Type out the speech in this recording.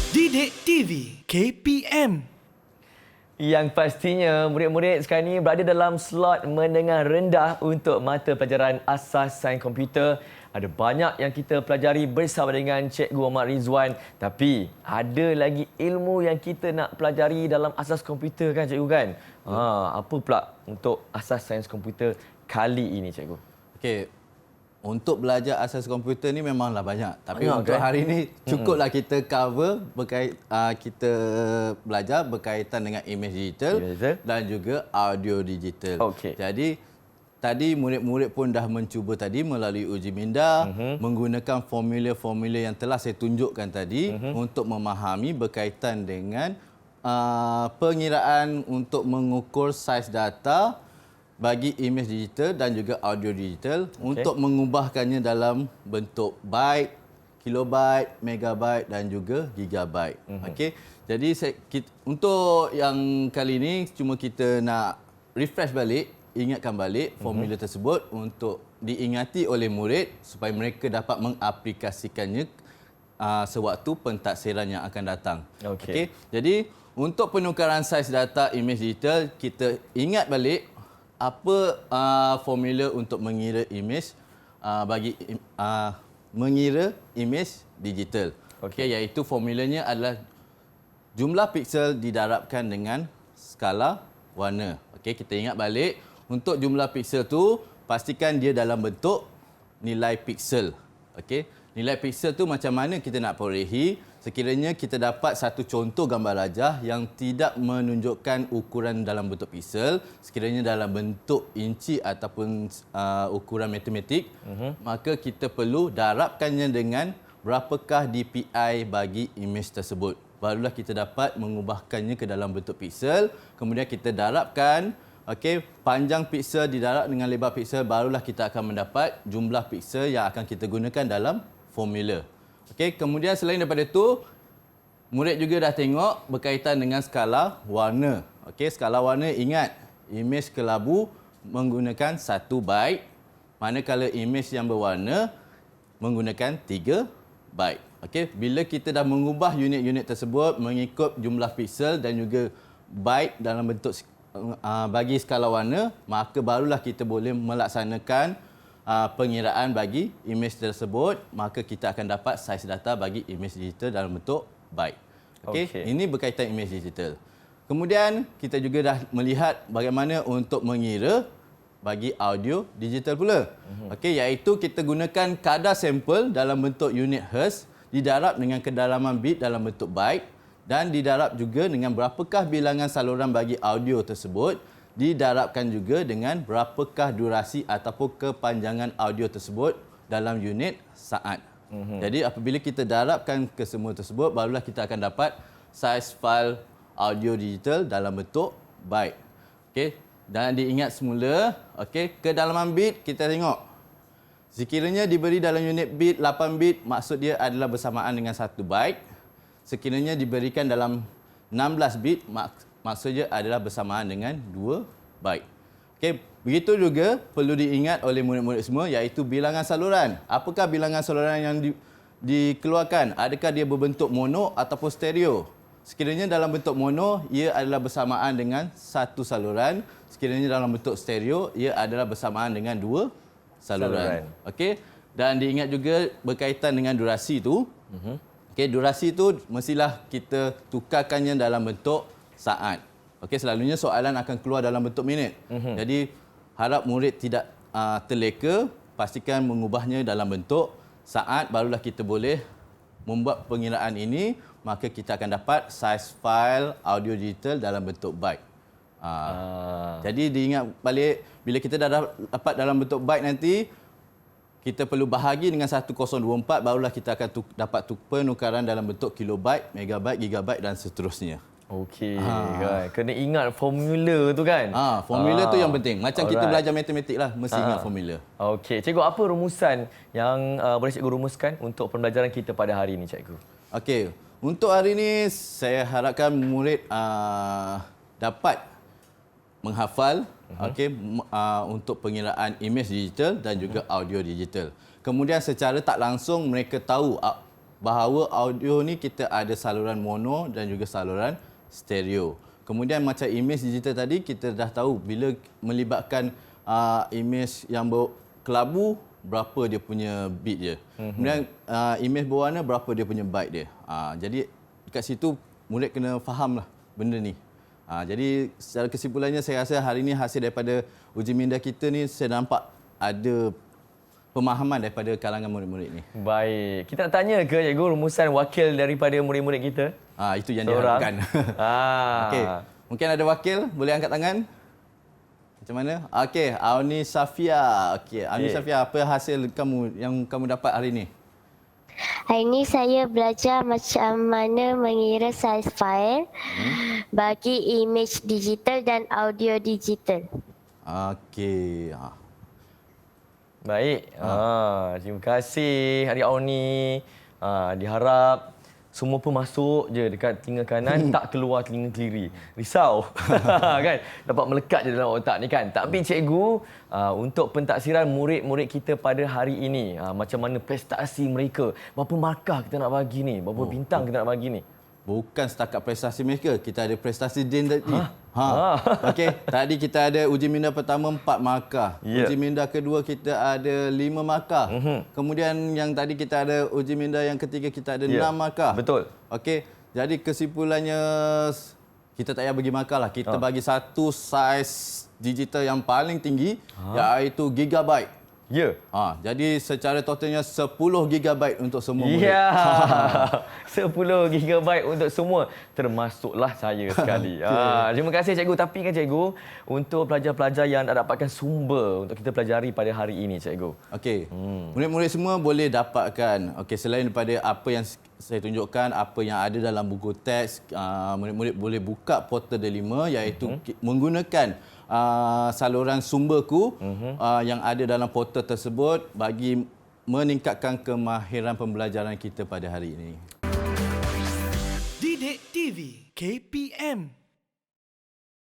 Didik TV KPM. Yang pastinya murid-murid sekarang ini berada dalam slot menengah rendah untuk mata pelajaran asas sains komputer. Ada banyak yang kita pelajari bersama dengan Cikgu Muhammad Rizwan. Tapi ada lagi ilmu yang kita nak pelajari dalam asas komputer kan Cikgu kan? Apa pula untuk asas sains komputer kali ini Cikgu? Okey, untuk belajar asas komputer ni memanglah banyak. Tapi Banyak, untuk kan? hari ni cukuplah kita cover kita belajar berkaitan dengan image digital Digital. dan juga audio digital. Okey. Jadi tadi murid-murid pun dah mencuba tadi melalui uji minda menggunakan formula-formula yang telah saya tunjukkan tadi untuk memahami berkaitan dengan pengiraan untuk mengukur saiz data bagi image digital dan juga audio digital untuk mengubahkannya dalam bentuk byte, kilobyte, megabyte dan juga gigabyte. Okey. Jadi untuk yang kali ini cuma kita nak refresh balik, ingatkan balik formula tersebut untuk diingati oleh murid supaya mereka dapat mengaplikasikannya sewaktu pentadsiran yang akan datang. Okey. Jadi untuk penukaran saiz data image digital, kita ingat balik apa formula untuk mengira image mengira image digital. Okey, iaitu formulanya adalah jumlah piksel didarabkan dengan skala warna. Okey, kita ingat balik untuk jumlah piksel tu pastikan dia dalam bentuk nilai piksel. Okey, nilai piksel tu macam mana kita nak perolehi? Sekiranya kita dapat satu contoh gambar rajah yang tidak menunjukkan ukuran dalam bentuk piksel, sekiranya dalam bentuk inci ataupun ukuran matematik, maka kita perlu darabkannya dengan berapakah DPI bagi imej tersebut. Barulah kita dapat mengubahkannya ke dalam bentuk piksel, kemudian kita darabkan, panjang piksel didarab dengan lebar piksel, barulah kita akan mendapat jumlah piksel yang akan kita gunakan dalam formula. Kemudian selain daripada itu, murid juga dah tengok berkaitan dengan skala warna. Skala warna ingat, imej kelabu menggunakan 1 byte, manakala imej yang berwarna menggunakan 3 byte. Bila kita dah mengubah unit-unit tersebut mengikut jumlah piksel dan juga byte dalam bentuk bagi skala warna, maka barulah kita boleh melaksanakan pengiraan bagi imej tersebut, maka kita akan dapat saiz data bagi imej digital dalam bentuk byte. Ini berkaitan imej digital. Kemudian kita juga dah melihat bagaimana untuk mengira bagi audio digital pula. Iaitu kita gunakan kadar sampel dalam bentuk unit hertz didarab dengan kedalaman bit dalam bentuk byte dan didarab juga dengan berapakah bilangan saluran bagi audio tersebut, didarabkan juga dengan berapakah durasi ataupun kepanjangan audio tersebut dalam unit saat. Jadi apabila kita darabkan ke semua tersebut, barulah kita akan dapat saiz file audio digital dalam bentuk byte. Dan diingat semula, kedalaman bit kita tengok. Sekiranya diberi dalam unit bit 8 bit, maksud dia adalah bersamaan dengan 1 byte. Sekiranya diberikan dalam 16 bit, maksudnya adalah bersamaan dengan 2 byte. Begitu juga perlu diingat oleh murid-murid semua iaitu bilangan saluran. Apakah bilangan saluran yang dikeluarkan? Adakah dia berbentuk mono ataupun stereo? Sekiranya dalam bentuk mono, ia adalah bersamaan dengan 1 saluran. Sekiranya dalam bentuk stereo, ia adalah bersamaan dengan 2 saluran. Dan diingat juga berkaitan dengan durasi itu. Durasi itu mestilah kita tukarkannya dalam bentuk saat. Selalunya soalan akan keluar dalam bentuk minit. Jadi harap murid tidak terleka, pastikan mengubahnya dalam bentuk saat, barulah kita boleh membuat pengiraan ini, maka kita akan dapat saiz file audio digital dalam bentuk byte. Jadi diingat balik, bila kita dah dapat dalam bentuk byte nanti, kita perlu bahagi dengan 1024, barulah kita akan dapat penukaran dalam bentuk kilobyte, megabyte, gigabyte dan seterusnya. Kan. Kena ingat formula tu kan? Formula tu yang penting. Macam kita belajar matematik lah, mesti ingat formula. Cikgu, apa rumusan yang boleh cikgu rumuskan untuk pembelajaran kita pada hari ini, cikgu? Untuk hari ini, saya harapkan murid dapat menghafal untuk pengiraan imej digital dan juga audio digital. Kemudian secara tak langsung mereka tahu bahawa audio ni kita ada saluran mono dan juga saluran stereo. Kemudian macam image digital tadi, kita dah tahu bila melibatkan image yang berkelabu, berapa dia punya bit dia. Kemudian image berwarna, berapa dia punya byte dia. Jadi dekat situ murid kena faham lah benda ni. Jadi secara kesimpulannya saya rasa hari ini hasil daripada uji minda kita ni saya nampak ada pemahaman daripada kalangan murid-murid ni. Baik. Kita nak tanya ke cikgu rumusan wakil daripada murid-murid kita? Itu yang Seorang. diharapkan. Okey. Mungkin ada wakil, boleh angkat tangan? Macam mana? Okey, Auni Safia. Okey, Auni Safia, apa hasil kamu yang kamu dapat hari ini? Hari ini saya belajar macam mana mengira saiz fail bagi image digital dan audio digital. Okey. Baik. Terima kasih Adik Auni. Diharap semua pun masuk je dekat telinga kanan, tak keluar telinga kiri. Risau. Kan? Dapat melekat je dalam otak ni kan. Tapi cikgu, untuk pentaksiran murid-murid kita pada hari ini, macam mana prestasi mereka? Berapa markah kita nak bagi ni? Berapa bintang kita nak bagi ni? Bukan setakat prestasi mereka, kita ada prestasi din tadi. Okey, tadi kita ada uji minda pertama 4 markah. Yeah. Uji minda kedua kita ada 5 markah. Kemudian yang tadi kita ada uji minda yang ketiga kita ada 6 markah. Betul. Okey, jadi kesimpulannya kita tak payah bagi markah lah. Kita bagi satu saiz digital yang paling tinggi iaitu gigabyte. Ya. Jadi secara totalnya 10 GB untuk semua murid. Ya. 10 GB untuk semua, termasuklah saya sekali. Terima kasih cikgu. Tapi kan cikgu, untuk pelajar-pelajar yang tak dapatkan sumber untuk kita pelajari pada hari ini cikgu. Okey. Murid-murid semua boleh dapatkan. Okey, selain daripada apa yang saya tunjukkan, apa yang ada dalam buku teks, murid-murid boleh buka portal Delima iaitu menggunakan saluran sumberku yang ada dalam portal tersebut bagi meningkatkan kemahiran pembelajaran kita pada hari ini. Didik TV KPM